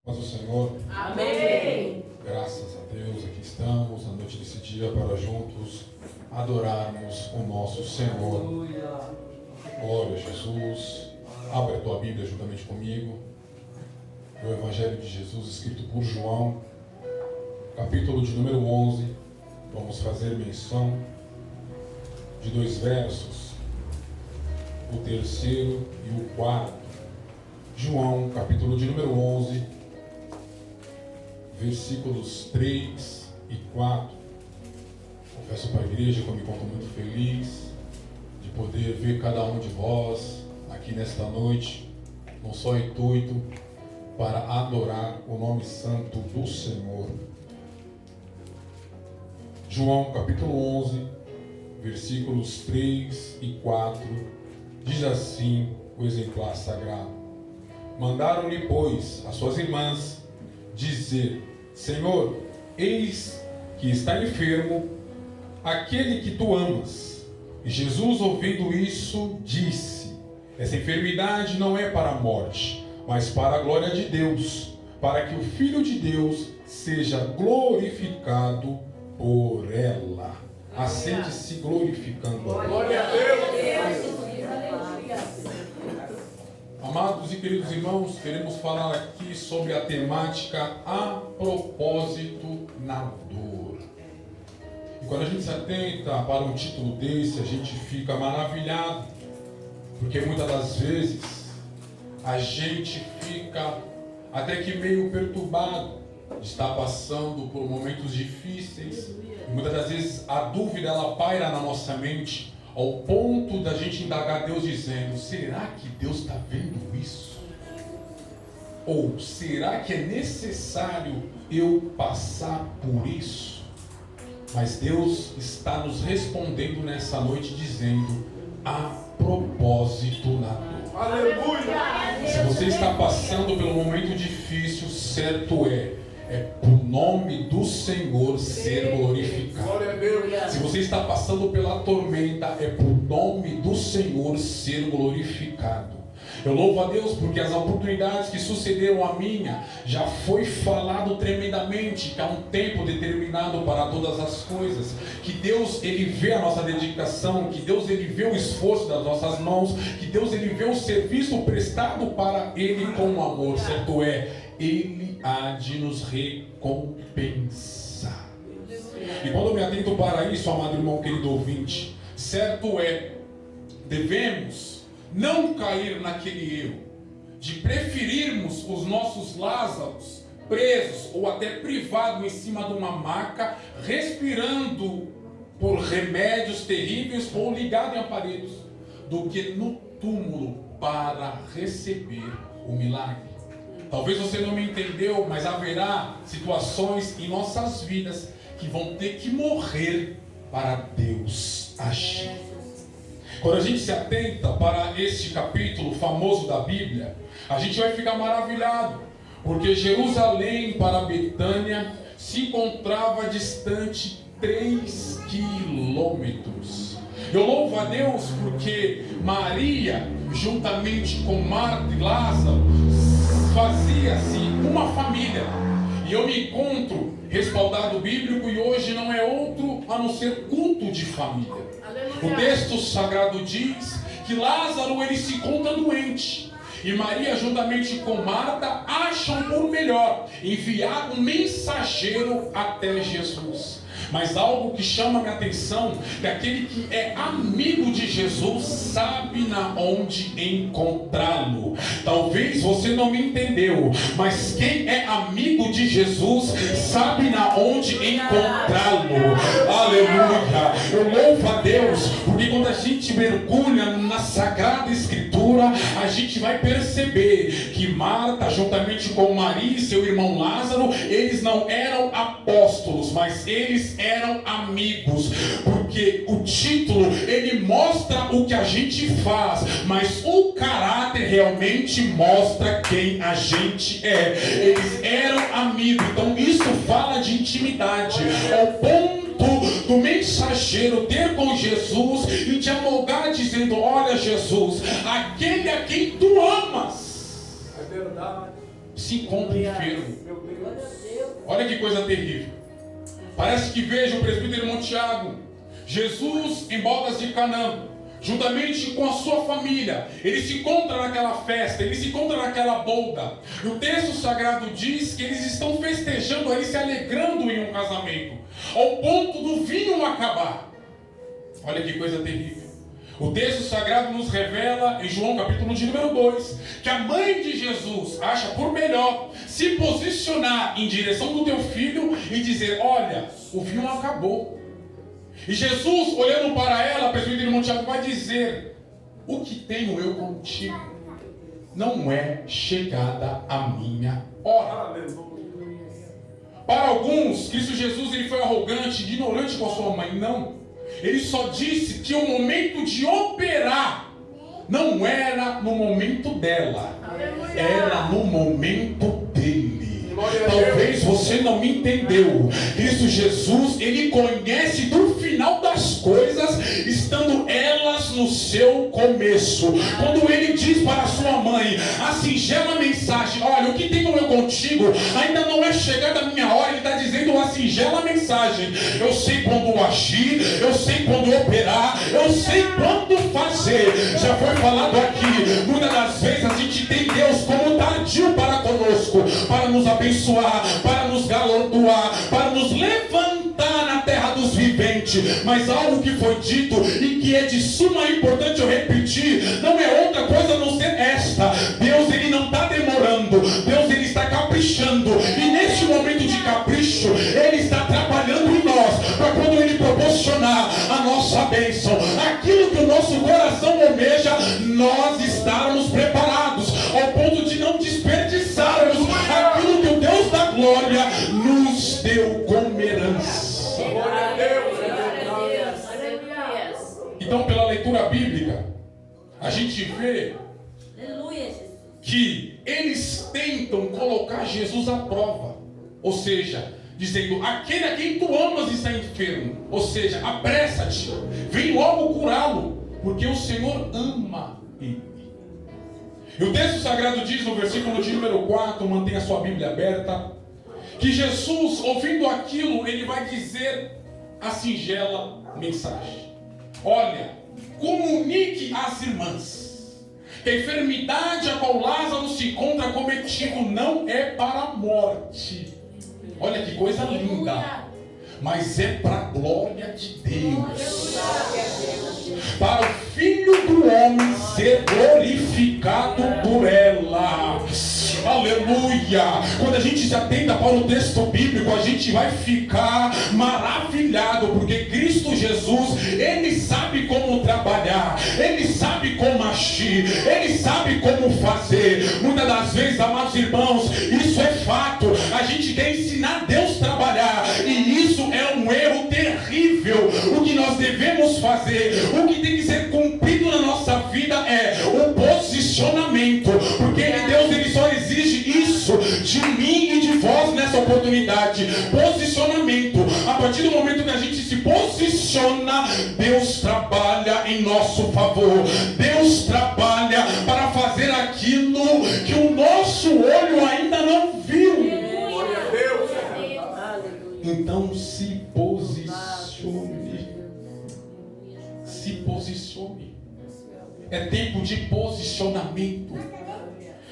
O Senhor. Amém. Graças a Deus, aqui estamos na noite desse dia para juntos adorarmos o nosso Senhor. Glória a Jesus. Abre a tua Bíblia juntamente comigo. O Evangelho de Jesus escrito por João, capítulo de número 11. Vamos fazer menção de dois versos, o terceiro e o quarto. João, capítulo de número 11, versículos 3 e 4. Confesso para a igreja que eu me conto muito feliz de poder ver cada um de vós aqui nesta noite, não só intuito para adorar o nome santo do Senhor. João capítulo 11, versículos 3 e 4, diz assim o exemplar sagrado: Mandaram-lhe, pois, as suas irmãs dizer: Senhor, eis que está enfermo aquele que tu amas. E Jesus, ouvindo isso, disse: Essa enfermidade não é para a morte, mas para a glória de Deus, para que o Filho de Deus seja glorificado por ela. Assente-se glorificando. Glória a Deus. Amados e queridos irmãos, queremos falar aqui sobre a temática a propósito na dor. E quando a gente se atenta para um título desse, a gente fica maravilhado, porque muitas das vezes a gente fica até que meio perturbado de estar passando por momentos difíceis. E muitas das vezes a dúvida ela paira na nossa mente, ao ponto da gente indagar Deus dizendo: será que Deus está vendo isso? Ou será que é necessário eu passar por isso? Mas Deus está nos respondendo nessa noite dizendo: a propósito na dor. Aleluia. Se você está passando pelo momento difícil, certo é o nome do Senhor ser glorificado. Glória a Deus. Se você está passando pela tormenta, é por nome do Senhor ser glorificado. Eu louvo a Deus porque as oportunidades que sucederam à minha, já foi falado tremendamente que há um tempo determinado para todas as coisas, que Deus ele vê a nossa dedicação, que Deus ele vê o esforço das nossas mãos, que Deus ele vê o serviço prestado para Ele com amor, certo é, Ele há de nos recompensar. E quando eu me atento para isso, amado irmão, querido ouvinte, certo é, devemos não cair naquele erro de preferirmos os nossos Lázaros presos ou até privados em cima de uma maca, respirando por remédios terríveis ou ligado em aparelhos, do que no túmulo para receber o milagre. Talvez você não me entendeu, mas haverá situações em nossas vidas que vão ter que morrer para Deus agir. Quando a gente se atenta para este capítulo famoso da Bíblia, a gente vai ficar maravilhado, porque Jerusalém para Betânia se encontrava distante 3 quilômetros. Eu louvo a Deus porque Maria, juntamente com Marta e Lázaro, fazia-se uma família. E eu me encontro respaldado bíblico e hoje não é outro a não ser culto de família. O texto sagrado diz que Lázaro ele se encontra doente. E Maria, juntamente com Marta, acham por melhor enviar um mensageiro até Jesus. Mas algo que chama a minha atenção é que aquele que é amigo de Jesus sabe na onde encontrá-lo. Talvez você não me entendeu, mas quem é amigo de Jesus sabe na onde encontrá-lo. Aleluia! Eu louvo a Deus, porque quando a gente mergulha na Sagrada Escritura, a gente vai perceber que Marta, juntamente com Maria e seu irmão Lázaro, eles não eram apóstolos, mas eles eram amigos, porque o título ele mostra o que a gente faz, mas o caráter realmente mostra quem a gente é. Eles eram amigos, então isso fala de intimidade, ao ponto do mensageiro ter com Jesus e dialogar dizendo: olha Jesus, aquele a quem tu amas. É verdade. se encontra enfermo. Meu Deus. Olha que coisa terrível. Parece que veja o presbítero Montiago, Jesus em bodas de Canaã, juntamente com a sua família. Ele se encontra naquela festa, ele se encontra naquela boda. E o texto sagrado diz que eles estão festejando ali, se alegrando em um casamento, ao ponto do vinho acabar. Olha que coisa terrível. O texto sagrado nos revela, em João capítulo de número 2, que a mãe de Jesus acha por melhor se posicionar em direção do teu filho e dizer: olha, o vinho acabou. E Jesus, olhando para ela, presbítero Montiago, vai dizer: o que tenho eu contigo? Não é chegada a minha hora. Para alguns, Cristo Jesus ele foi arrogante, ignorante com a sua mãe. Não. Ele só disse que o momento de operar não era no momento dela, era no momento dele. Talvez você não me entendeu. Cristo Jesus, ele conhece do final das coisas, estando elas no seu começo. Quando ele diz para a sua mãe a singela mensagem: olha, o que tenho eu contigo ainda não é chegada a minha hora. Ele está dizendo uma singela mensagem: eu sei quando agir, eu sei quando operar, eu sei quando fazer. Já foi falado aqui, muitas das vezes a gente tem Deus como tardio para conosco, para nos abençoar, para nos galardoar, para nos levantar na terra dos viventes. Mas algo que foi dito e que é de suma importância eu repetir, não é outra coisa a não ser esta: Deus ele não está demorando, Deus ele está caprichando, e neste momento de capricho ele está trabalhando em nós, para quando ele proporcionar a nossa bênção, aquilo que o nosso coração almeja, nós estarmos preparados, ao ponto de não desperdiçarmos aquilo que o Deus da glória nos deu como herança. Glória a Deus. Então, pela leitura bíblica, a gente vê que eles tentam colocar Jesus à prova, ou seja, dizendo: aquele a quem tu amas está enfermo, ou seja, apressa-te, vem logo curá-lo, porque o Senhor ama ele. E o texto sagrado diz no versículo de número 4, mantenha a sua Bíblia aberta, que Jesus, ouvindo aquilo, ele vai dizer a singela mensagem: olha, comunique às irmãs que a enfermidade a qual Lázaro se encontra cometido não é para a morte. Olha que coisa linda, mas é para a glória de Deus, para o Filho do Homem ser glorificado por ela. Aleluia! Quando a gente se atenta para o texto bíblico, a gente vai ficar maravilhado, porque Cristo Jesus, ele sabe como trabalhar, ele sabe como agir, ele sabe como fazer. Muitas das vezes, amados irmãos, isso é fato, a gente quer ensinar Deus a trabalhar, e isso é um erro terrível. O que nós devemos fazer, o que tem que ser cumprido na nossa vida é o posicionamento, porque Deus ele só exige isso de mim e de vós nessa oportunidade: posicionamento. A partir do momento que a gente se posiciona, Deus trabalha em nosso favor, Deus trabalha para fazer aquilo que o nosso olho ainda não viu. Glória a Deus. Então se posicione. Se posicione. É tempo de posicionamento.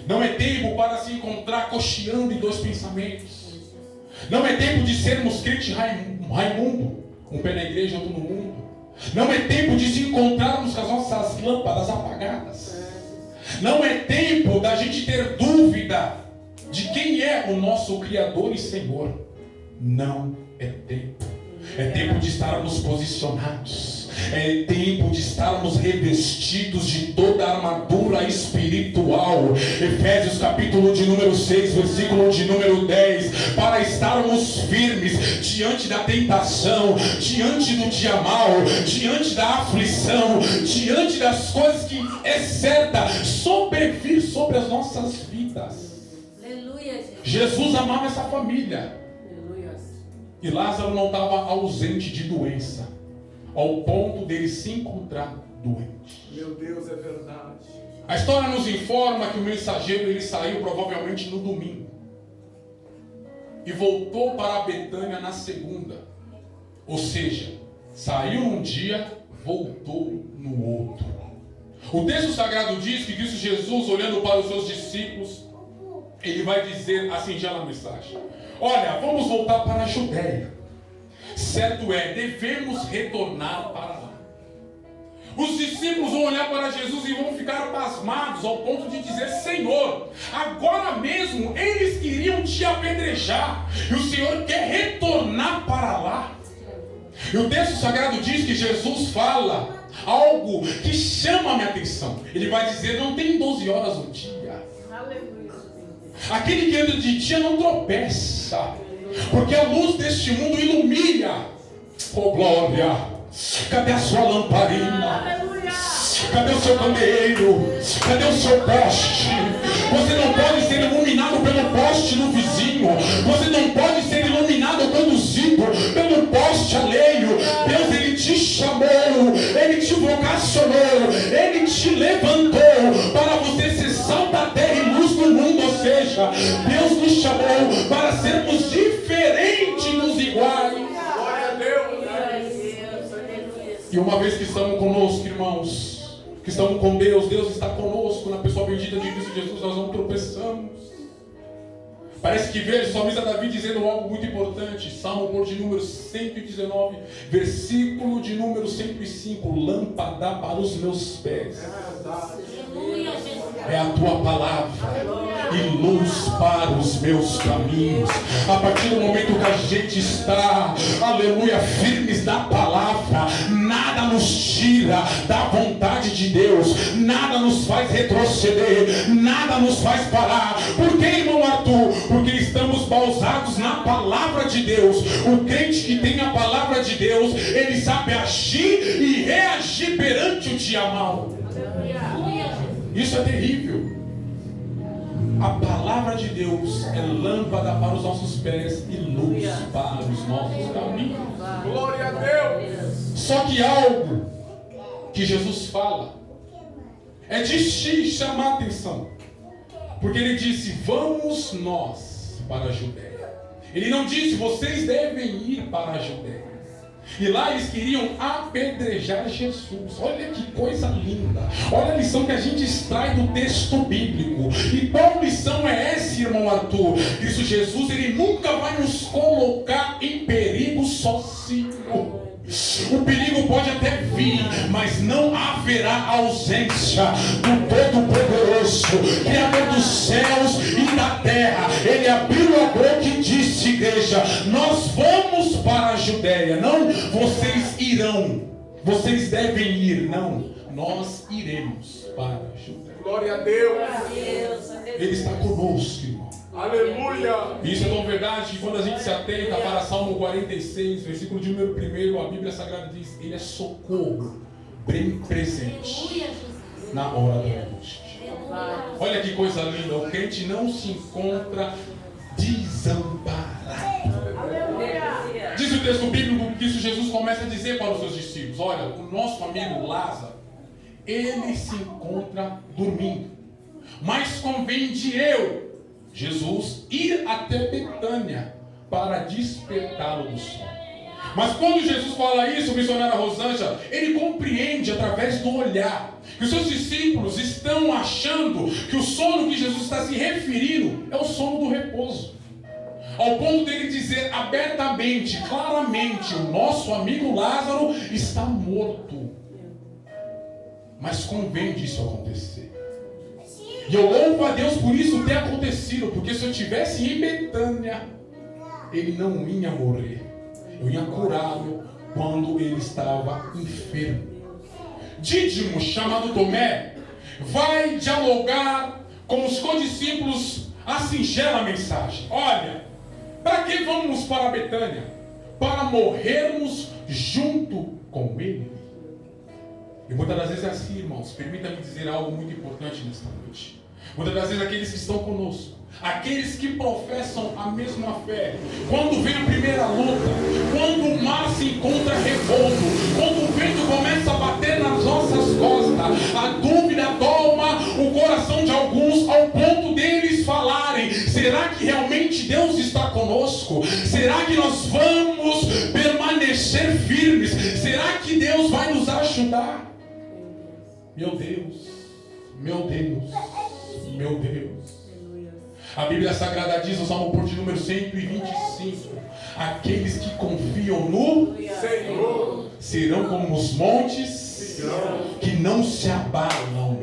Não é tempo para se encontrar cocheando em dois pensamentos. Não é tempo de sermos crente Raimundo, um pé na igreja, outro no mundo. Não é tempo de se encontrarmos com as nossas lâmpadas apagadas. Não é tempo da gente ter dúvida de quem é o nosso Criador e Senhor. Não é tempo. É tempo de estarmos posicionados. É tempo de estarmos revestidos de toda a armadura espiritual. Efésios capítulo de número 6, versículo de número 10. Para estarmos firmes diante da tentação, diante do dia mau, diante da aflição, diante das coisas que é certa sobrevir sobre as nossas vidas. Aleluia. Jesus amava essa família. Aleluia. E Lázaro não estava ausente de doença, ao ponto dele se encontrar doente. Meu Deus, é verdade. A história nos informa que o mensageiro ele saiu provavelmente no domingo e voltou para Betânia na segunda. Ou seja, saiu um dia, voltou no outro. O texto sagrado diz que Cristo Jesus, olhando para os seus discípulos, ele vai dizer a singela mensagem: olha, vamos voltar para a Judéia. Certo é, devemos retornar para lá. Os discípulos vão olhar para Jesus e vão ficar pasmados ao ponto de dizer: Senhor, agora mesmo eles queriam te apedrejar e o Senhor quer retornar para lá. E o texto sagrado diz que Jesus fala algo que chama a minha atenção. Ele vai dizer: não tem 12 horas no dia. Aquele que anda de dia não tropeça, porque a luz deste mundo ilumina. Oh glória! Cadê a sua lamparina? Cadê o seu candeeiro? Cadê o seu poste? Você não pode ser iluminado pelo poste do vizinho. Você não pode ser iluminado ou conduzido pelo poste alheio. Deus, Ele te chamou, Ele te vocacionou, Ele te levantou para você ser sal da terra e luz do mundo. Ou seja, Deus nos chamou para sermos diferentes dos iguais. E uma vez que estamos conosco, irmãos, que estamos com Deus, Deus está conosco na pessoa bendita de Cristo Jesus, nós não tropeçamos. Parece que vejo o salmista Davi dizendo algo muito importante. Salmo de número 119, versículo de número 105. Lâmpada para os meus pés é a tua palavra e luz para os meus caminhos. A partir do momento que a gente está, aleluia, firmes na palavra, nada nos tira da vontade de Deus, nada nos faz retroceder, nada nos faz parar. Por que, irmão Arthur? Porque estamos bausados na palavra de Deus. O crente que tem a palavra de Deus, ele sabe agir e reagir perante o dia mau. Isso é terrível. A palavra de Deus é lâmpada para os nossos pés e luz para os nossos caminhos. Glória a Deus. Só que algo que Jesus fala é de te chamar a atenção. Porque ele disse: vamos nós para a Judéia. Ele não disse: vocês devem ir para a Judéia. E lá eles queriam apedrejar Jesus. Olha que coisa linda. Olha a lição que a gente extrai do texto bíblico. E qual lição é essa, irmão Arthur? Cristo Jesus, ele nunca vai nos colocar em perigo sozinho. O perigo pode até vir, mas não haverá ausência do Todo-Poderoso, Criador dos céus e da terra. Ele abriu a boca e disse: igreja, nós vamos para a Judéia. Não, vocês irão, vocês devem ir. Não, nós iremos para a Judéia. Glória a Deus. Ele está conosco, irmão. Aleluia. Isso é tão verdade que quando a gente se atenta para Salmo 46, versículo de número 1, a Bíblia Sagrada diz: ele é socorro bem presente na hora da angústia. Olha que coisa linda, o crente não se encontra desamparado. Diz o texto bíblico que isso Jesus começa a dizer para os seus discípulos: olha, o nosso amigo Lázaro, ele se encontra dormindo, mas convém de eu, Jesus, ir até Betânia para despertá-lo do sono. Mas quando Jesus fala isso, o missionário Rosângela, ele compreende através do olhar que os seus discípulos estão achando que o sono que Jesus está se referindo é o sono do repouso. Ao ponto dele dizer abertamente, claramente: o nosso amigo Lázaro está morto. Mas convém disso acontecer. E eu louvo a Deus por isso ter acontecido, porque se eu estivesse em Betânia, ele não ia morrer. Eu ia curá-lo quando ele estava enfermo. Dídimo, chamado Tomé, vai dialogar com os condiscípulos a singela mensagem: olha, para que vamos para Betânia? Para morrermos junto com ele. E muitas das vezes é assim, irmãos. Permita-me dizer algo muito importante nesta noite. Muitas das vezes aqueles que estão conosco, aqueles que professam a mesma fé, quando vem a primeira luta, quando o mar se encontra revolto, quando o vento começa a bater nas nossas costas, a dúvida toma está conosco? Será que nós vamos permanecer firmes? Será que Deus vai nos ajudar? Meu Deus, meu Deus, meu Deus. A Bíblia Sagrada diz, no Salmo de número 125, aqueles que confiam no Senhor serão como os montes que não se abalam,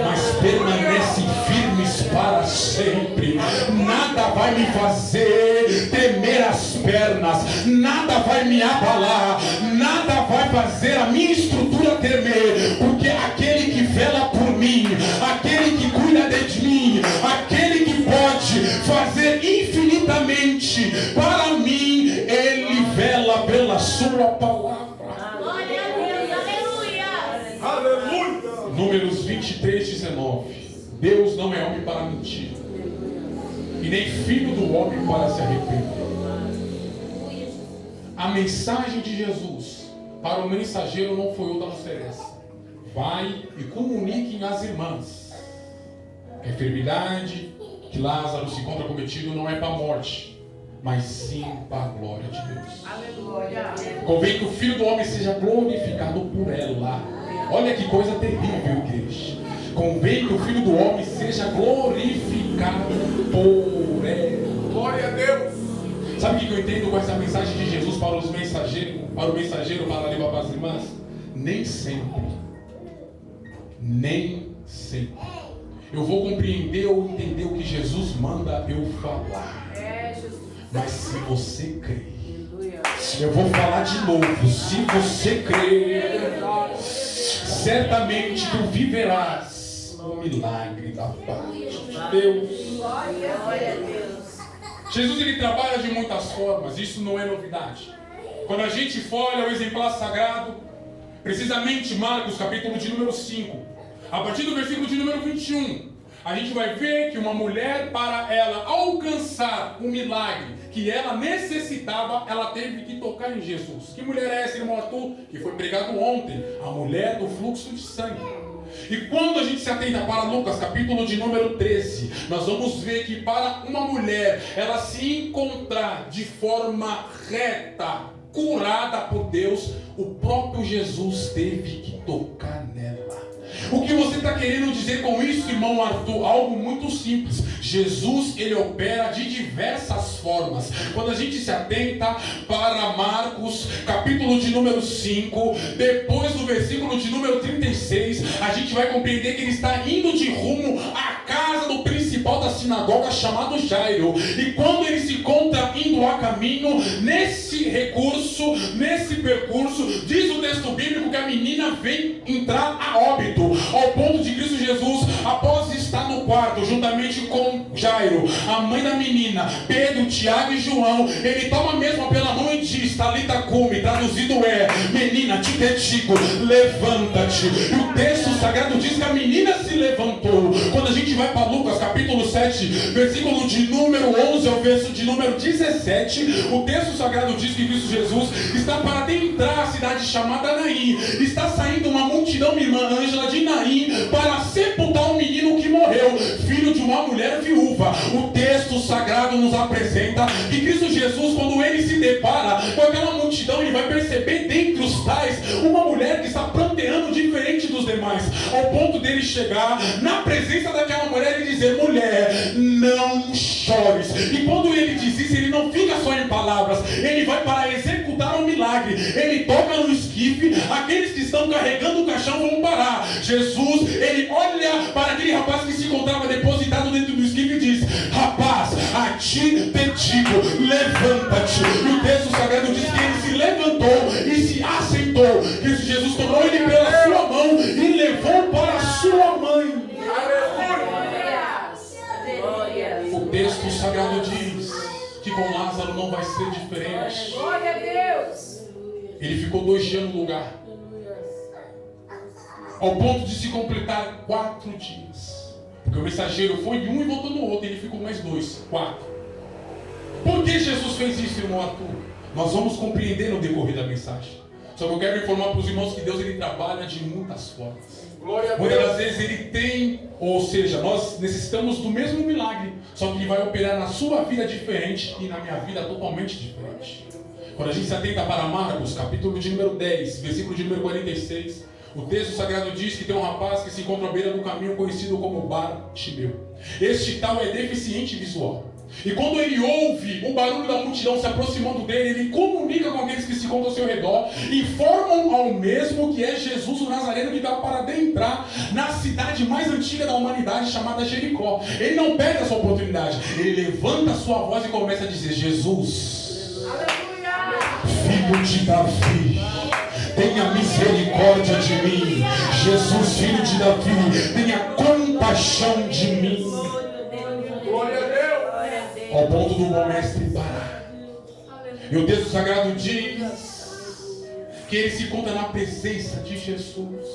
mas permanecem firmes para sempre. Nada vai me fazer temer as pernas, nada vai me abalar, nada vai fazer a minha estrutura tremer, porque aquele que vela por mim, aquele que cuida de mim, aquele que pode fazer infinitamente para mim, ele vela pela sua palavra. Glória a Deus, aleluia. Aleluia. Números 23:19. Deus não é homem para mentir, e nem filho do homem para se arrepender. A mensagem de Jesus para o mensageiro não foi outra a ser essa: vai e comuniquem às irmãs que a enfermidade que Lázaro se encontra cometido não é para a morte, mas sim para a glória de Deus. Aleluia. Convém que o Filho do Homem seja glorificado por ela. Olha que coisa terrível, igreja. Convém que o Filho do Homem seja glorificado por ela. Glória a Deus. Sabe o que eu entendo com essa mensagem de Jesus para os mensageiros, para o mensageiro, para levar para as irmãs? Nem sempre eu vou compreender ou entender o que Jesus manda eu falar. Mas se você crer, eu vou falar de novo. Se você crer, certamente tu viverás o milagre da parte de Deus. Glória a Deus. Jesus, ele trabalha de muitas formas, isso não é novidade. Quando a gente for olha o exemplar sagrado, precisamente Marcos, capítulo de número 5, a partir do versículo de número 21, a gente vai ver que uma mulher, para ela alcançar o milagre que ela necessitava, ela teve que tocar em Jesus. Que mulher é essa, irmão Arthur? Que foi pregado ontem, a mulher do fluxo de sangue. E quando a gente se atenta para Lucas, capítulo de número 13, nós vamos ver que para uma mulher, ela se encontrar de forma reta, curada por Deus, o próprio Jesus teve que tocar nela. O que você está querendo dizer com isso, irmão Arthur? Algo muito simples. Jesus, ele opera de diversas formas. Quando a gente se atenta para Marcos, capítulo de número 5, depois do versículo de número 36, a gente vai compreender que ele está indo de rumo à casa do principal da sinagoga, chamado Jairo. E quando ele se encontra indo a caminho, nesse percurso, diz o texto bíblico que a menina vem entrar a óbito, ao ponto de Cristo Jesus, após estar no quarto, juntamente com Jairo, a mãe da menina, Pedro, Tiago e João, ele toma mesmo pela mão e diz, Talita cumi, traduzido é, menina, te dedico, levanta-te. E o texto sagrado diz que a menina se levantou. Quando a gente vai para Lucas, capítulo 7, versículo de número 11 ao verso de número 17, o texto sagrado diz que Cristo Jesus está para adentrar a cidade chamada Naim. Está saindo uma multidão, minha irmã Ângela, de Naim, para sepultar um menino que morreu, filho de uma mulher viúva. O texto sagrado nos apresenta que Cristo Jesus, quando ele se depara com aquela multidão, ele vai perceber dentre os tais uma mulher que está pranteando diferente dos demais, ao ponto dele chegar na presença daquela mulher e dizer, mulher, não chores. E quando ele diz isso, ele não fica só em palavras, ele vai para executar um milagre. Ele toca no esquife, aqueles que estão carregando o caixão vão parar. Jesus, ele olha para aquele rapaz que se encontrava depositado dentro do esquife e diz, rapaz, a ti te digo, levanta-te. E o texto sagrado diz que ele se levantou e se assentou. Cristo Jesus tomou ele pela sua mão e levou para a sua mãe. O texto sagrado diz que com Lázaro não vai ser diferente. Glória a Deus. Ele ficou 2 dias no lugar, ao ponto de se completar 4 dias. Porque o mensageiro foi em um e voltou no outro, e ele ficou mais 2, 4. Por que Jesus fez isso, irmão Arthur? Nós vamos compreender no decorrer da mensagem. Só que eu quero informar para os irmãos que Deus ele trabalha de muitas formas. Glória a Muitas Deus. das vezes ele tem, ou seja, nós necessitamos do mesmo milagre, só que ele vai operar na sua vida diferente e na minha vida totalmente diferente. Quando a gente se atenta para Marcos, capítulo de número 10, versículo de número 46, o texto sagrado diz que tem um rapaz que se encontra à beira do caminho conhecido como Bartimeu. Este tal é deficiente visual. E quando ele ouve o barulho da multidão se aproximando dele, ele comunica com aqueles que se encontram ao seu redor, informam ao mesmo que é Jesus o Nazareno que está para adentrar na cidade mais antiga da humanidade chamada Jericó. Ele não perde essa oportunidade, ele levanta a sua voz e começa a dizer: Jesus, filho de Davi, tenha misericórdia de mim. Jesus, filho de Davi, tenha compaixão de mim. Glória a Deus. Ao ponto do bom mestre parar. E o texto sagrado diz que ele se encontra na presença de Jesus.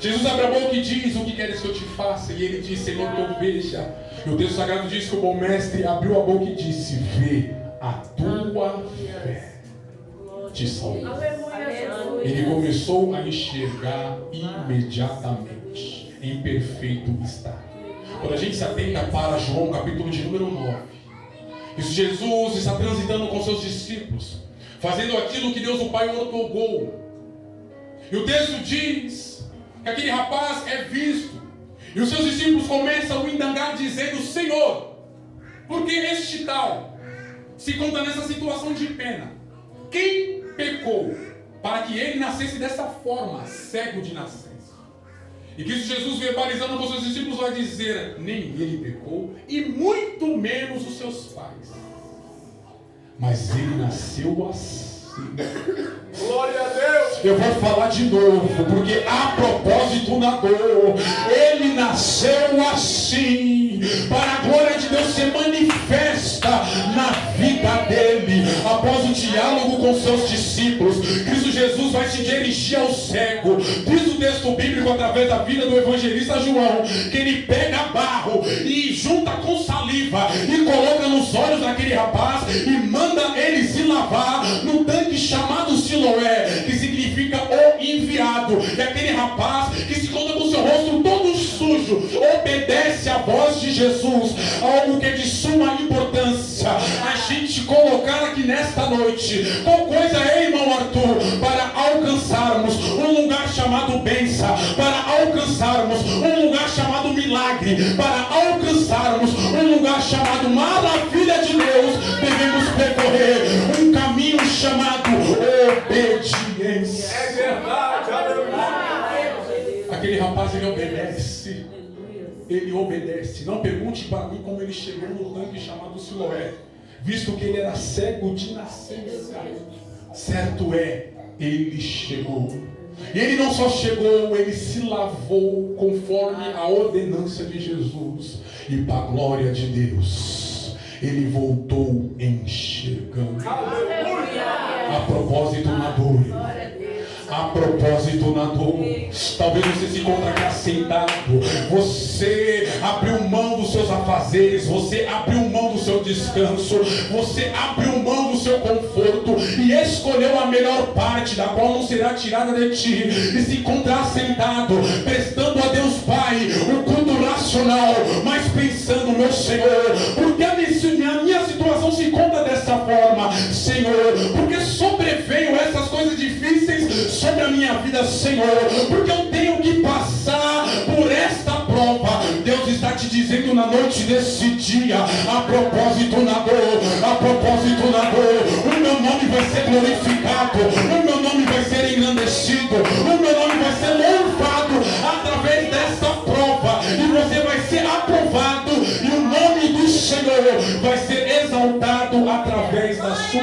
Jesus abre a boca e diz: o que queres que eu te faça? E ele diz: Senhor, que eu veja. E o texto sagrado diz que o bom mestre abriu a boca e disse: vê, a tua fé te salvou. Ele começou a enxergar imediatamente, em perfeito estado. Quando a gente se atenta para João, capítulo de número 9, isso, Jesus está transitando com seus discípulos, fazendo aquilo que Deus o Pai ortogou. E o texto diz que aquele rapaz é visto, e os seus discípulos começam a indagar, dizendo: Senhor, por que este tal se encontra nessa situação de pena? Quem pecou para que ele nascesse dessa forma, cego de nascença? E que isso Jesus, verbalizando com seus discípulos, vai dizer: nem ele pecou, e muito menos os seus pais, mas ele nasceu assim. Glória a Deus. Eu vou falar de novo, porque a propósito na dor, ele nasceu assim, para a glória de Deus ser manifesta na vida dele. Após o diálogo com seus discípulos, Cristo Jesus vai se dirigir ao cego. Diz o texto bíblico, através da vida do evangelista João, que ele pega barro e junta com saliva e coloca nos olhos daquele rapaz e manda ele se lavar no tanque chamado Siloé, que significa o enviado. E aquele rapaz que se encontra com seu rosto todo sujo obedece à voz de Jesus. Algo que é de suma importância a gente colocar aqui nesta noite. Qual coisa é, irmão Arthur? Para alcançarmos um lugar chamado bênção, para alcançarmos um lugar chamado milagre, para alcançarmos um lugar chamado maravilha de Deus, devemos percorrer um caminho chamado obediência. É verdade. Aleluia. Aquele rapaz, ele obedece. Ele obedece. Não pergunte para mim como ele chegou no tanque chamado Siloé, visto que ele era cego de nascença. Certo é, ele chegou. E ele não só chegou, ele se lavou conforme a ordenança de Jesus. E para a glória de Deus, ele voltou enxergando. A propósito na dor. A propósito na dor. Talvez você se encontre aqui sentado. Você abriu mão dos seus afazeres. Você abriu mão do seu descanso. Você abriu mão do seu conforto e escolheu a melhor parte, da qual não será tirada de ti, e se encontrar sentado, prestando a Deus Pai o culto racional, mas pensando: meu Senhor, porque a minha situação se encontra dessa forma, Senhor? Porque sobreveio essas coisas difíceis sobre a minha vida, Senhor? Porque eu tenho que passar por esta prova. Deus está te dizendo na noite desse dia: a propósito na dor, a propósito na dor, o meu nome vai ser glorificado, o meu nome vai ser engrandecido, o meu nome vai ser louvado através desta prova, e você vai ser aprovado, e o nome do Senhor vai ser exaltado através da sua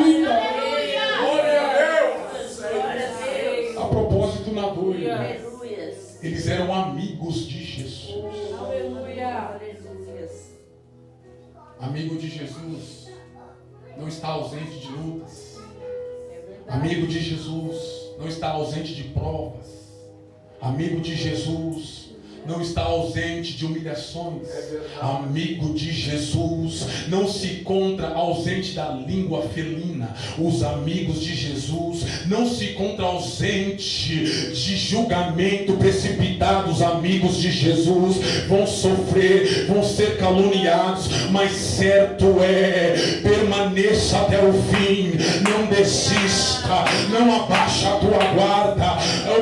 vida. Glória a Deus. A propósito na dor, Aleluia. eles eram amigos de Jesus. Amigo de Jesus não está ausente de lutas. Amigo de Jesus não está ausente de provas. Amigo de Jesus não está ausente de humilhações. Amigo de Jesus não se encontra ausente da língua felina. Os amigos de Jesus não se encontram ausente de julgamento precipitado. Os amigos de Jesus vão sofrer, vão ser caluniados, mas certo é, permaneça até o fim, não desista, não abaixa a tua guarda.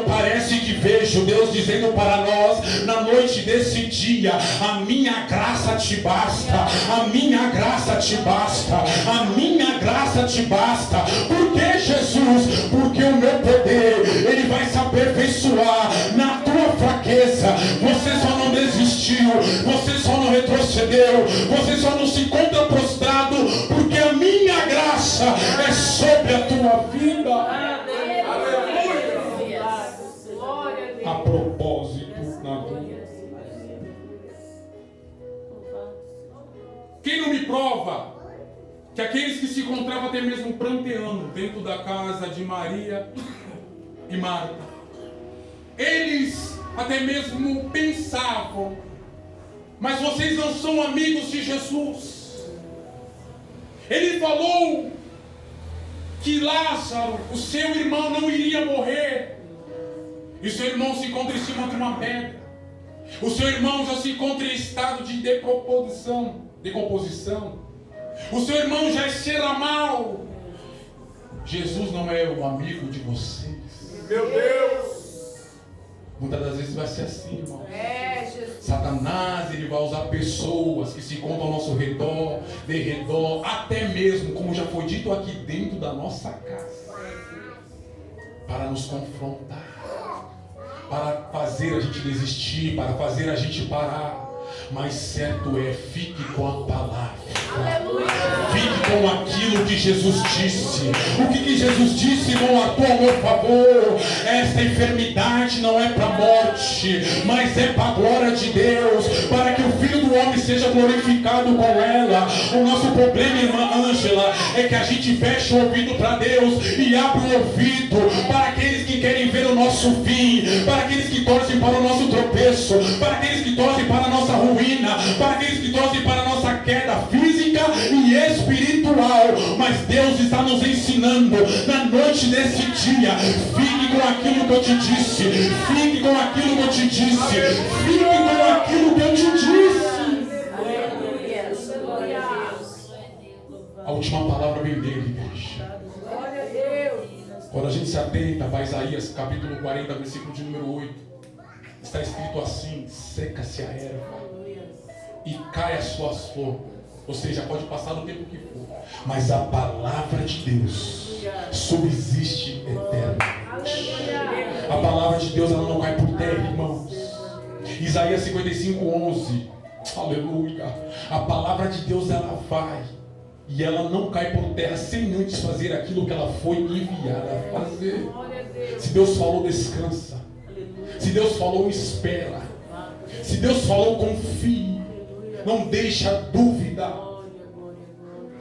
Parece que vejo Deus dizendo para nós na noite desse dia: a minha graça te basta, a minha graça te basta, a minha graça te basta. Por que, Jesus? Porque o meu poder, ele vai se aperfeiçoar na tua fraqueza. Você só não desistiu, você só não retrocedeu, você só não se encontra prostrado, porque a minha graça é sobre a tua vida. A propósito, na vida. Quem não me prova que aqueles que se encontravam até mesmo pranteando dentro da casa de Maria e Marta, eles até mesmo pensavam: mas vocês não são amigos de Jesus. Ele falou que Lázaro, o seu irmão, não iria morrer. E seu irmão se encontra em cima de uma pedra. O seu irmão já se encontra em estado de decomposição. O seu irmão já cheira mal. Jesus não é o amigo de vocês. Meu Deus! Muitas das vezes vai ser assim, irmão. Jesus. Satanás, ele vai usar pessoas que se encontram ao nosso redor, de redor, até mesmo, como já foi dito aqui, dentro da nossa casa, para nos confrontar, para fazer a gente desistir, para fazer a gente parar. Mas certo é, fique com a palavra. Aleluia. Fique com aquilo que Jesus disse. O que Jesus disse não atua ao meu favor. Esta enfermidade não é para a morte, mas é para a glória de Deus, para que o Filho do Homem seja glorificado com ela. O nosso problema, irmã Ângela, é que a gente fecha o ouvido para Deus e abre o ouvido para aqueles que querem ver o nosso fim, para aqueles que torcem para o nosso tropeço, para aqueles que torcem para a nossa ruína, para aqueles que torcem para a nossa queda física e espiritual. Mas Deus está nos ensinando na noite desse dia: fique com aquilo que eu te disse, fique com aquilo que eu te disse, fique com aquilo que eu te disse. Glória a Deus. A última palavra vem dele, igreja. Glória a Deus. Quando a gente se atenta para Isaías capítulo 40, versículo de número 8, está escrito assim: seca-se a erva e cai as suas flores. Ou seja, pode passar o tempo que for, mas a palavra de Deus subsiste eternamente. A palavra de Deus, ela não cai por terra, irmãos. Isaías 55:11. Aleluia. A palavra de Deus, ela vai e ela não cai por terra sem antes fazer aquilo que ela foi enviada a fazer. Se Deus falou, descansa. Se Deus falou, espera. Se Deus falou, confie. Não deixa a dúvida,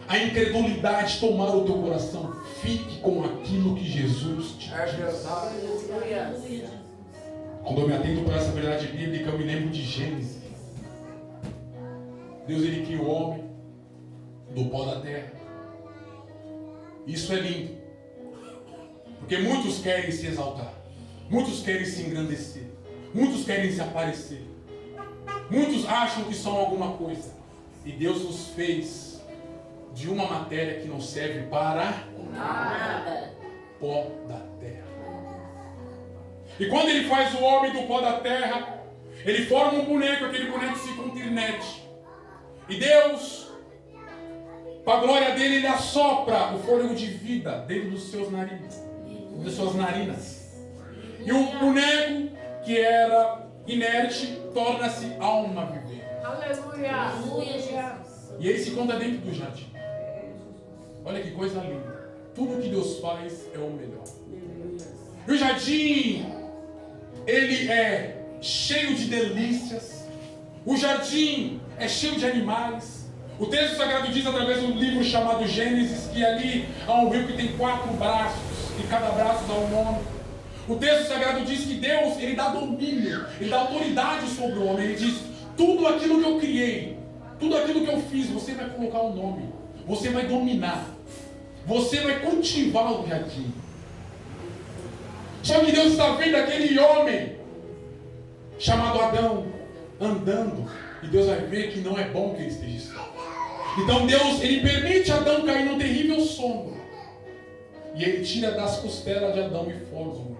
a incredulidade tomar o teu coração. Fique com aquilo que Jesus te disse. Quando eu me atento para essa verdade bíblica, eu me lembro de Gênesis. Deus, ele criou o homem do pó da terra. Isso é lindo, porque muitos querem se exaltar, muitos querem se engrandecer, muitos querem se aparecer, muitos acham que são alguma coisa. E Deus nos fez de uma matéria que não serve para nada: pó da terra. E quando ele faz o homem do pó da terra, ele forma um boneco, aquele boneco se internete. E Deus, para a glória dele, ele assopra o fôlego de vida dentro dos seus narinas, das suas narinas. E o boneco, que era inerte, torna-se alma vivente. Aleluia. E ele se encontra dentro do jardim. Olha que coisa linda. Tudo que Deus faz é o melhor. E o jardim, ele é cheio de delícias. O jardim é cheio de animais. O texto sagrado diz, através do livro chamado Gênesis, que ali há um rio que tem 4 braços, e cada braço dá um nome. O texto sagrado diz que Deus, Ele dá domínio, Ele dá autoridade sobre o homem. Ele diz, tudo aquilo que eu criei, tudo aquilo que eu fiz, você vai colocar um nome. Você vai dominar. Você vai cultivar o jardim. Só que Deus está vendo aquele homem chamado Adão andando. E Deus vai ver que não é bom que ele esteja só. Então Deus, Ele permite Adão cair num terrível sono. E Ele tira das costelas de Adão e forma a mulher.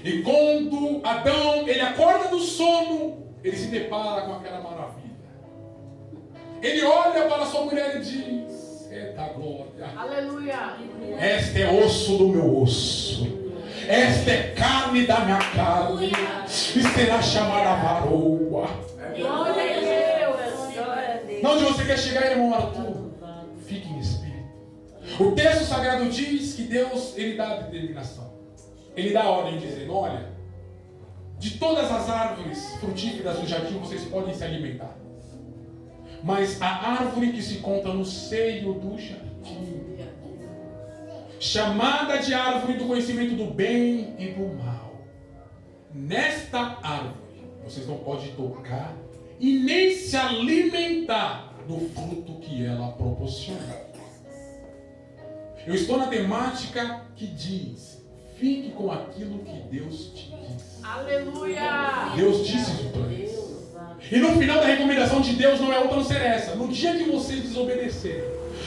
E quando Adão, ele acorda do sono, ele se depara com aquela maravilha. Ele olha para sua mulher e diz, eita glória. Aleluia. Este é osso do meu osso. Esta é carne da minha carne. E será chamada varoa. Glória a Deus. Onde você quer chegar, irmão Arthur? Fique em espírito. O texto sagrado diz que Deus, Ele dá a determinação. Ele dá a ordem dizendo, olha, de todas as árvores frutíferas do jardim vocês podem se alimentar. Mas a árvore que se encontra no seio do jardim, chamada de árvore do conhecimento do bem e do mal, nesta árvore vocês não podem tocar e nem se alimentar do fruto que ela proporciona. Eu estou na temática que diz, fique com aquilo que Deus te diz. Aleluia. Deus disse isso para eles. E no final da recomendação de Deus não é outra não ser essa. No dia que vocês desobedecerem,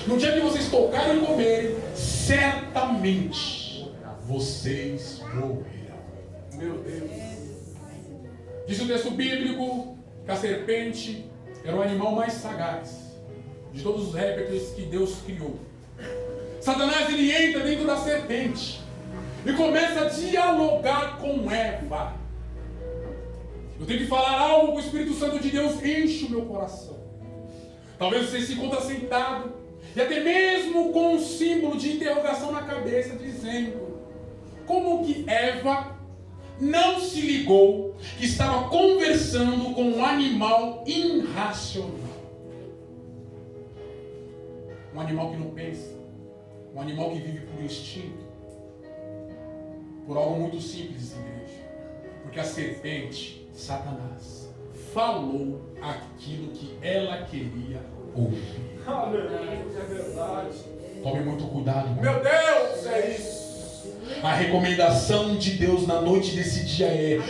no dia que vocês tocarem e comerem, certamente vocês morrerão. Meu Deus. Diz o texto bíblico que a serpente era o animal mais sagaz de todos os répteis que Deus criou. Satanás, ele entra dentro da serpente e começa a dialogar com Eva. Eu tenho que falar algo que o Espírito Santo de Deus enche o meu coração. Talvez você se encontre sentado e até mesmo com um símbolo de interrogação na cabeça, dizendo como que Eva não se ligou que estava conversando com um animal irracional. Um animal que não pensa. Um animal que vive por instinto. Por algo muito simples, igreja. Porque a serpente, Satanás, falou aquilo que ela queria ouvir. Aleluia, é verdade. Tome muito cuidado. Irmão. Meu Deus, é isso. A recomendação de Deus na noite desse dia é: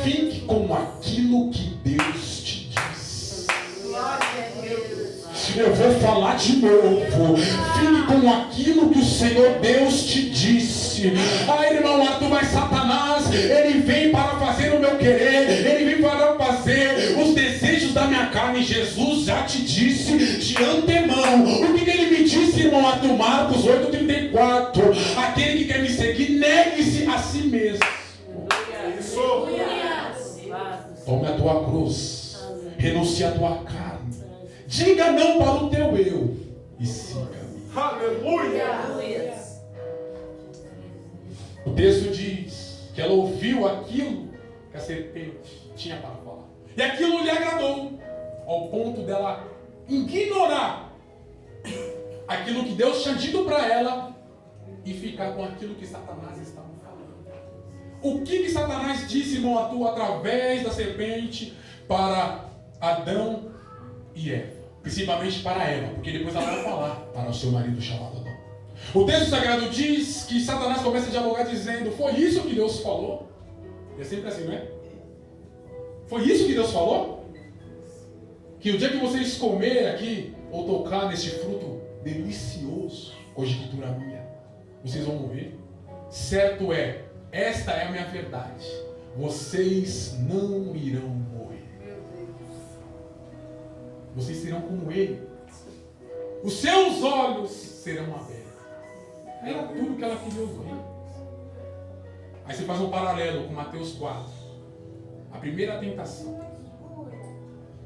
fique com aquilo que Deus te diz. Eu vou falar de novo. Fique com aquilo que o Senhor Deus te disse. Ah, irmão Arthur, mas Satanás, ele vem para fazer o meu querer. Ele vem para fazer os desejos da minha carne. Jesus já te disse de antemão. O que ele me disse, irmão Arthur? Marcos 8,34. Aquele que quer me seguir, negue-se a si mesmo. Isso. Tome a tua cruz. Renuncie a tua carne. Diga não para o teu eu e siga-me. Aleluia. O texto diz que ela ouviu aquilo que a serpente tinha para falar. E aquilo lhe agradou, ao ponto dela ignorar aquilo que Deus tinha dito para ela e ficar com aquilo que Satanás estava falando. O que Satanás disse, irmão Arthur, através da serpente para Adão e Eva? Principalmente para Eva, porque depois ela vai falar para o seu marido chamado Adão. O texto sagrado diz que Satanás começa a dialogar dizendo: foi isso que Deus falou? É sempre assim, não é? Foi isso que Deus falou? Que o dia que vocês comerem aqui, ou tocar nesse fruto delicioso, conjectura minha, vocês vão morrer? Certo é, esta é a minha verdade. Vocês não irão morrer. Vocês serão como Ele. Os seus olhos serão abertos. Era tudo que ela queria ouvir. Aí você faz um paralelo com Mateus 4. A primeira tentação.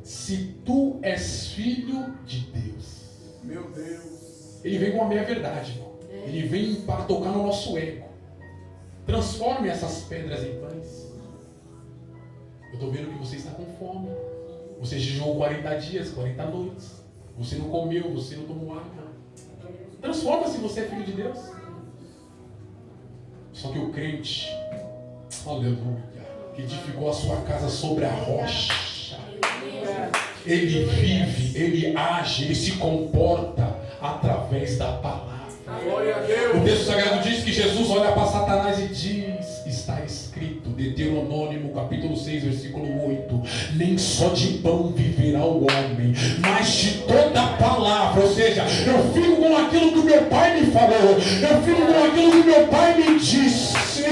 Se tu és filho de Deus. Meu Deus. Ele vem com a meia verdade, irmão. Ele vem para tocar no nosso ego. Transforme essas pedras em pães. Eu estou vendo que você está com fome. Você jejuou 40 dias, 40 noites. Você não comeu, você não tomou água. Transforma se você é filho de Deus. Só que o crente, aleluia, que edificou a sua casa sobre a rocha, ele vive, ele age, ele se comporta através da palavra. Glória a Deus. O texto sagrado diz que Jesus olha para Satanás e diz: está escrito, Deuteronômio capítulo 6, versículo 8: nem só de pão viverá o homem, mas de toda a palavra. Ou seja, eu fico com aquilo que o meu pai me falou, eu fico com aquilo que o meu pai me disse.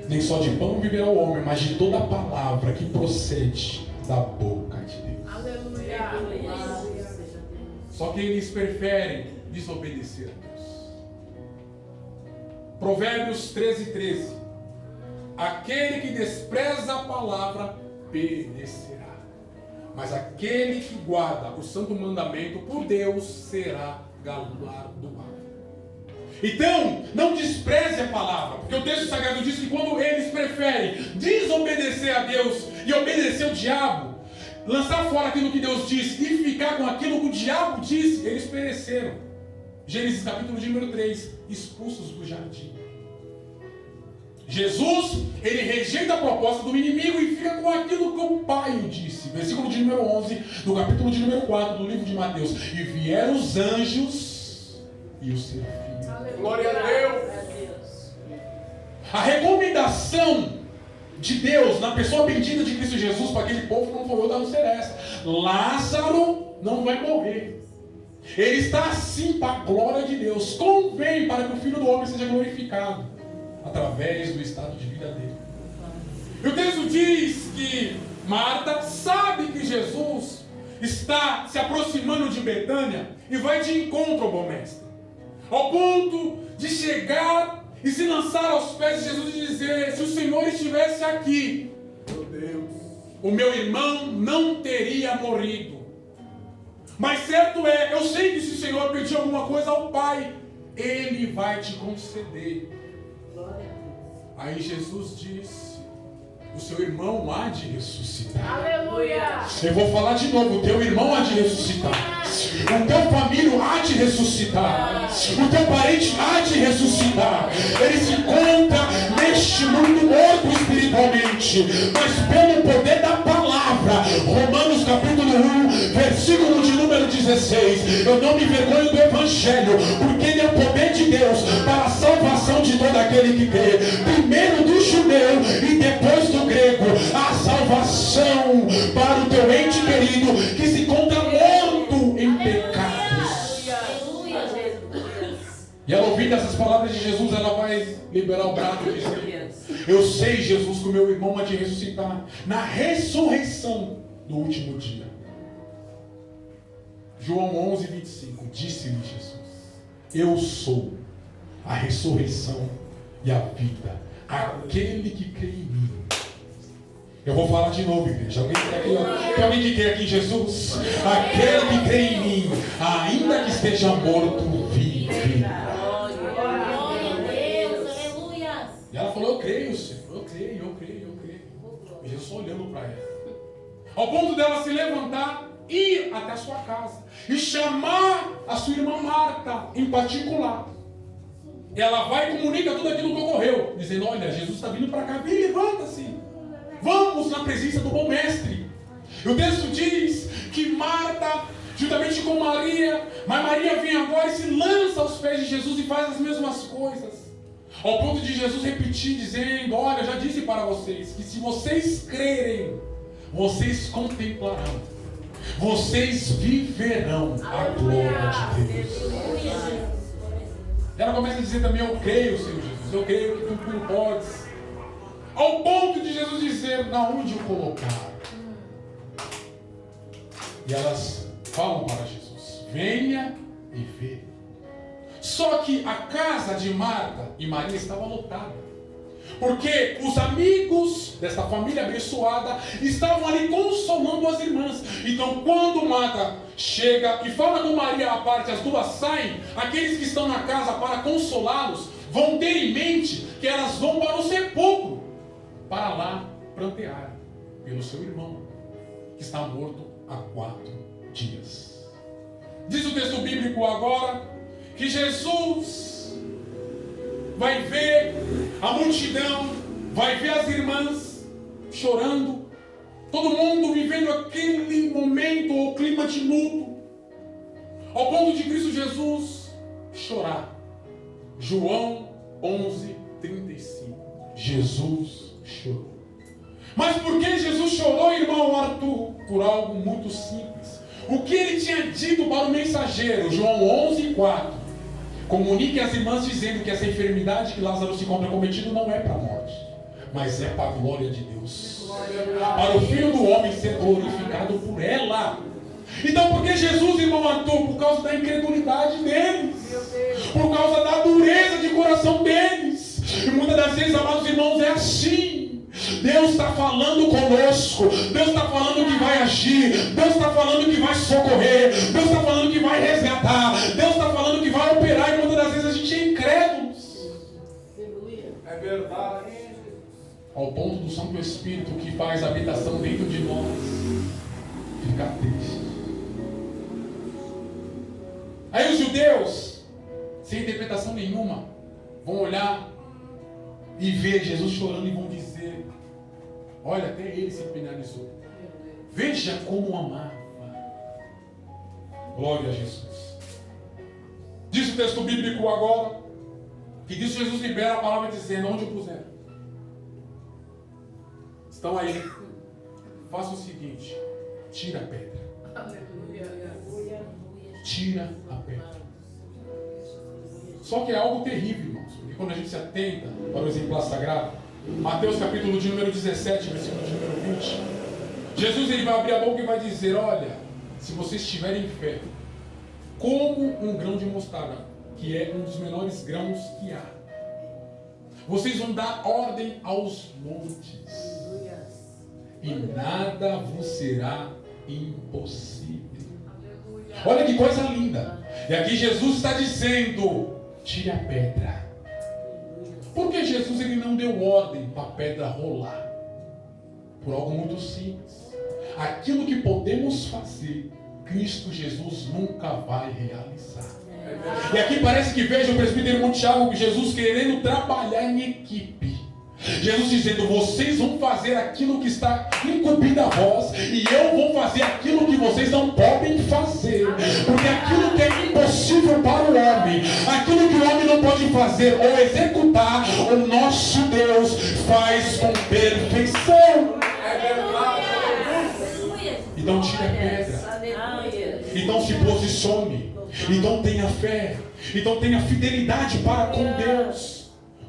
Nem só de pão viverá o homem, mas de toda a palavra que procede da boca de Deus. Aleluia. Só que eles preferem desobedecer a Deus. Provérbios 13:13. Aquele que despreza a palavra perecerá, mas aquele que guarda o santo mandamento por Deus será galardoado. Então, não despreze a palavra, porque o texto sagrado diz que quando eles preferem desobedecer a Deus e obedecer o diabo, lançar fora aquilo que Deus disse e ficar com aquilo que o diabo disse, eles pereceram. Gênesis capítulo de número 3, expulsos do jardim. Jesus, ele rejeita a proposta do inimigo e fica com aquilo que o Pai disse. Versículo de número 11, do capítulo de número 4 do livro de Mateus. E vieram os anjos e o serviram. Glória a Deus. A recomendação de Deus na pessoa bendita de Cristo Jesus para aquele povo não foi outra não ser essa: Lázaro não vai morrer. Ele está assim para a glória de Deus. Convém para que o Filho do Homem seja glorificado através do estado de vida dele. E o texto diz que Marta sabe que Jesus está se aproximando de Betânia e vai de encontro ao bom mestre, ao ponto de chegar e se lançar aos pés de Jesus e dizer: se o Senhor estivesse aqui, Meu Deus. o meu irmão não teria morrido. Mas certo é, eu sei que se o Senhor pedir alguma coisa ao Pai, Ele vai te conceder. Aí Jesus disse: o seu irmão há de ressuscitar. Aleluia. Eu vou falar de novo: o teu irmão há de ressuscitar. O teu família há de ressuscitar. O teu parente há de ressuscitar. Ele se encontra neste mundo morto espiritualmente, mas pelo poder da palavra. Romanos capítulo 1, versículo de número 16. Eu não me envergonho do Evangelho, porque ele é o poder de Deus para a salvação de todo aquele que crê. Primeiro do judeu e depois do grego. A salvação para o teu ente querido que se encontra morto em pecados. E ela, ouvindo essas palavras de Jesus, ela vai liberar o braço e dizer: eu sei, Jesus, que o meu irmão há de ressuscitar na ressurreição do último dia. João 11:25. Disse-lhe Jesus: eu sou a ressurreição e a vida. Aquele que crê em mim. Eu vou falar de novo, igreja. Alguém que aqui, tem alguém que crê aqui em Jesus? Aquele que crê em mim, ainda que esteja morto, viverá. E ela falou: eu creio, Senhor. Eu creio. E Jesus só olhando para ela, ao ponto dela se levantar, ir até a sua casa e chamar a sua irmã Marta em particular. Ela vai e comunica tudo aquilo que ocorreu, dizendo: olha, Jesus está vindo para cá. Vem, levanta-se. Vamos na presença do bom mestre. E o texto diz que Marta, juntamente com Maria, mas Maria vem agora e se lança aos pés de Jesus e faz as mesmas coisas. Ao ponto de Jesus repetir, dizendo: olha, eu já disse para vocês que se vocês crerem, vocês contemplarão, vocês viverão a glória de Deus. Ela começa a dizer também: eu creio, Senhor Jesus, eu creio que tu podes. Ao ponto de Jesus dizer: na onde o colocar? E elas falam para Jesus: venha e vê. Só que a casa de Marta e Maria estava lotada, porque os amigos desta família abençoada estavam ali consolando as irmãs. Então, quando Marta chega e fala com Maria à parte, as duas saem. Aqueles que estão na casa para consolá-los vão ter em mente que elas vão para o sepulcro, para lá prantear pelo seu irmão, que está morto há 4 dias. Diz o texto bíblico agora que Jesus vai ver a multidão, vai ver as irmãs chorando, todo mundo vivendo aquele momento ou clima de luto, ao ponto de Cristo Jesus chorar. João 11:35. Jesus chorou. Mas por que Jesus chorou, irmão Arthur? Por algo muito simples. O que ele tinha dito para o mensageiro, João 11:4. Comunique às irmãs dizendo que essa enfermidade que Lázaro se encontra cometido não é para a morte, mas é para a glória de Deus. Para o Filho do Homem ser glorificado por ela. Então por que Jesus, irmão Arthur? Por causa da incredulidade deles. Por causa da dureza de coração deles. E muitas das vezes, amados irmãos, é assim. Deus está falando conosco. Deus está falando que vai agir. Deus está falando que vai socorrer. Deus está falando que vai resgatar. Deus está falando que vai operar. E muitas das vezes a gente é incrédulo. É verdade. Ao ponto do Santo Espírito que faz habitação dentro de nós ficar triste. Aí os judeus, sem interpretação nenhuma, vão olhar e ver Jesus chorando e vão dizer: olha, até ele se penalizou. Veja como amava. Glória a Jesus. Diz o texto bíblico agora, que diz que Jesus libera a palavra dizendo: onde o puseram? Estão aí. Faça o seguinte: tira a pedra. Tira a pedra. Só que é algo terrível, irmãos, porque quando a gente se atenta para o exemplar sagrado, Mateus capítulo de número 17, versículo de número 20, Jesus ele vai abrir a boca e vai dizer: olha, se vocês tiverem fé, como um grão de mostarda, que é um dos menores grãos que há, vocês vão dar ordem aos montes, e nada vos será impossível. Olha que coisa linda. E aqui Jesus está dizendo: tire a pedra. Porque Jesus ele não deu ordem para a pedra rolar? Por algo muito simples. Aquilo que podemos fazer, Cristo Jesus nunca vai realizar. E aqui parece que veja o presbítero Tiago, Jesus querendo trabalhar em equipe. Jesus dizendo: vocês vão fazer aquilo que está incumbido a vós, e eu vou fazer aquilo que vocês não podem fazer. Porque aquilo que é impossível para o homem, aquilo que o homem não pode fazer ou executar, o nosso Deus faz com perfeição. É verdade. Então tire a pedra. Então se posicione. Então tenha fé. Então tenha fidelidade para com Deus.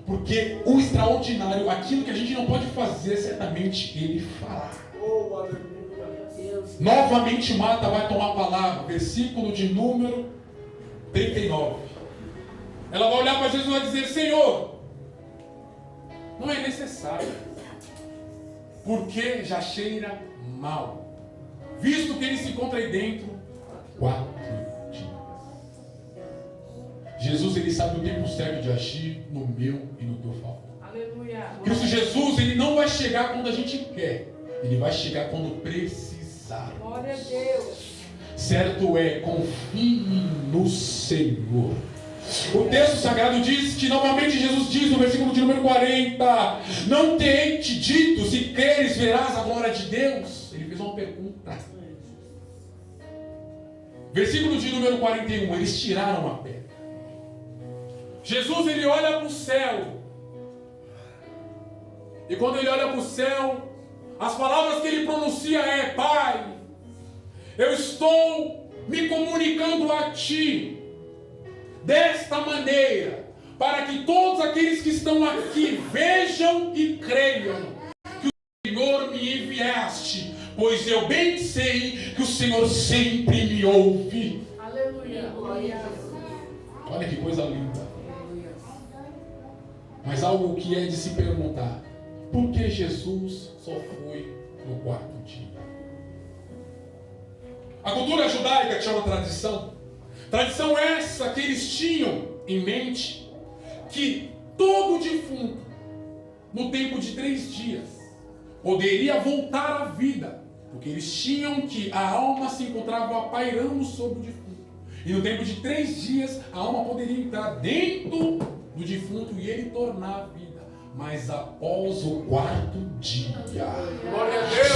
Porque o extraordinário, aquilo que a gente não pode fazer, certamente Ele fará. Oh, aleluia. Novamente Marta vai tomar a palavra, versículo de número 39. Ela vai olhar para Jesus e vai dizer: Senhor, não é necessário, porque já cheira mal, visto que ele se encontra aí dentro 4 dias. Jesus, ele sabe o tempo certo de agir no meu e no teu favor. Aleluia. Cristo Jesus, ele não vai chegar quando a gente quer, ele vai chegar quando precisar. Glória a Deus. Certo é, confie no Senhor. O texto sagrado diz que novamente Jesus diz no versículo de número 40: não tenho te dito, se creres verás a glória de Deus. Ele fez uma pergunta. Versículo de número 41, eles tiraram a pedra. Jesus ele olha para o céu. E quando ele olha para o céu, as palavras que ele pronuncia é: Pai, eu estou me comunicando a Ti desta maneira, para que todos aqueles que estão aqui vejam e creiam que o Senhor me enviaste, pois eu bem sei que o Senhor sempre me ouve. Aleluia. Olha que coisa linda. Mas algo que é de se perguntar: por que Jesus só foi no 4º dia? A cultura judaica que chama tradição. Tradição essa que eles tinham em mente, que todo defunto, no tempo de 3 dias, poderia voltar à vida, porque eles tinham que a alma se encontrava pairando sobre o defunto. E no tempo de 3 dias, a alma poderia entrar dentro do defunto e ele tornar a vida. Mas após o 4º dia,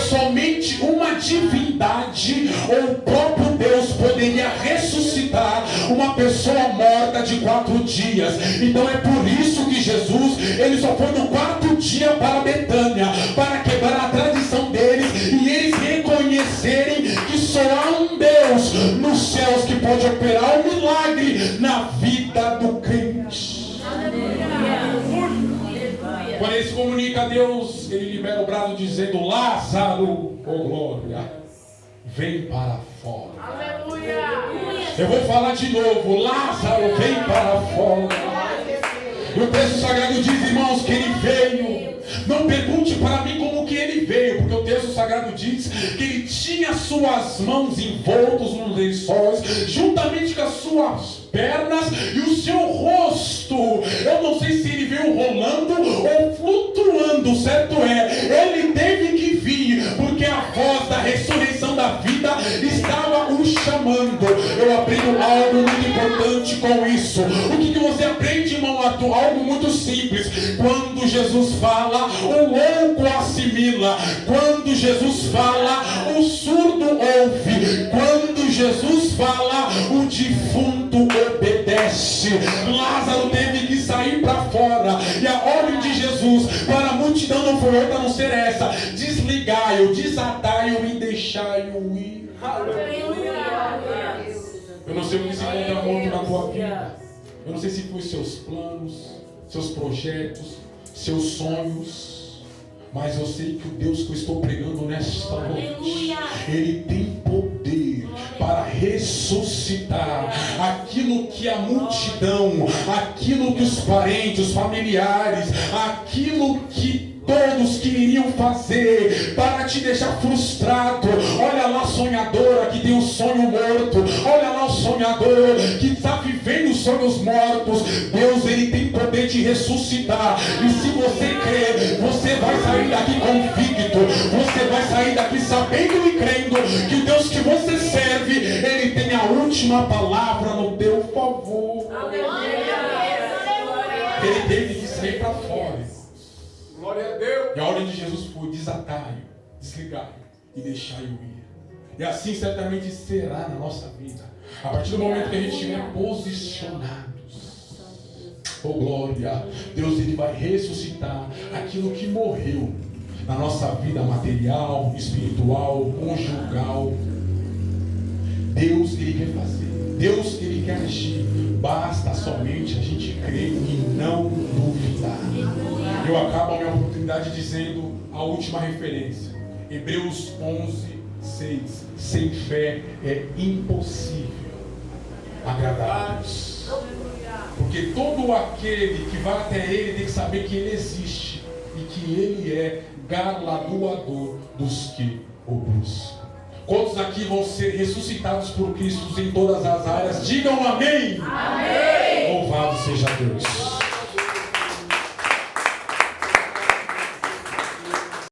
somente uma divindade ou o próprio Deus poderia ressuscitar uma pessoa morta de 4 dias. Então é por isso que Jesus, ele só foi no 4º dia para Betânia, para quebrar a tradição deles e eles reconhecerem que só há um Deus nos céus que pode operar um milagre na vida do crente. Quando ele se comunica a Deus, ele libera o brado dizendo: Lázaro, oh glória, vem para fora. Aleluia. Eu vou falar de novo: Lázaro, vem para fora. E o texto sagrado diz, irmãos, que ele veio. Não pergunte para mim como que ele veio, porque o texto sagrado diz que ele tinha suas mãos envoltas nos lençóis, juntamente com as suas pernas e o seu rosto. Eu não sei se ele veio rolando ou flutuando, certo é? Ele teve que vir, porque a voz da ressurreição da vida estava o chamando. Eu aprendo algo muito importante com isso. O que você aprende, irmão Arthur? Algo muito simples. Quando Jesus fala, o louco assimila. Quando Jesus fala, o surdo ouve. Quando Jesus fala, o defunto obedece. Lázaro teve que sair para fora. E a ordem de Jesus para a multidão não foi outra a não ser essa: desligai-o, desatai-o e deixai-o ir. Eu não sei o que se encontra morto na tua vida. Eu não sei se foi seus planos, seus projetos, seus sonhos, mas eu sei que o Deus que eu estou pregando nesta noite, Ele tem poder para ressuscitar aquilo que a multidão, aquilo que os parentes, os familiares, aquilo que todos queriam fazer para te deixar frustrado. Olha lá a sonhadora que tem um sonho morto. Olha lá o sonhador que está vivendo sonhos mortos. Deus, Ele tem poder de ressuscitar. E se você crer, você vai sair daqui convicto. Você vai sair daqui sabendo e crendo que o Deus que você serve, Ele tem a última palavra no teu favor. Ele teve que sair para fora. Glória a Deus. E a ordem de Jesus foi: desatai-o, desligai-o e deixai-o ir. E assim certamente será na nossa vida. A partir do momento que a gente estiver posicionados, oh glória, Deus, Ele vai ressuscitar aquilo que morreu na nossa vida material, espiritual, conjugal. Deus, Ele quer fazer. Deus, Ele quer agir. Basta somente a gente crer e não duvidar. Eu acabo a minha oportunidade dizendo a última referência. Hebreus 11:6. Sem fé é impossível agradar a Deus. Porque todo aquele que vai até Ele tem que saber que Ele existe e que Ele é galardoador dos que o buscam. Quantos aqui vão ser ressuscitados por Cristo em todas as áreas? Digam amém. Amém. Louvado seja Deus.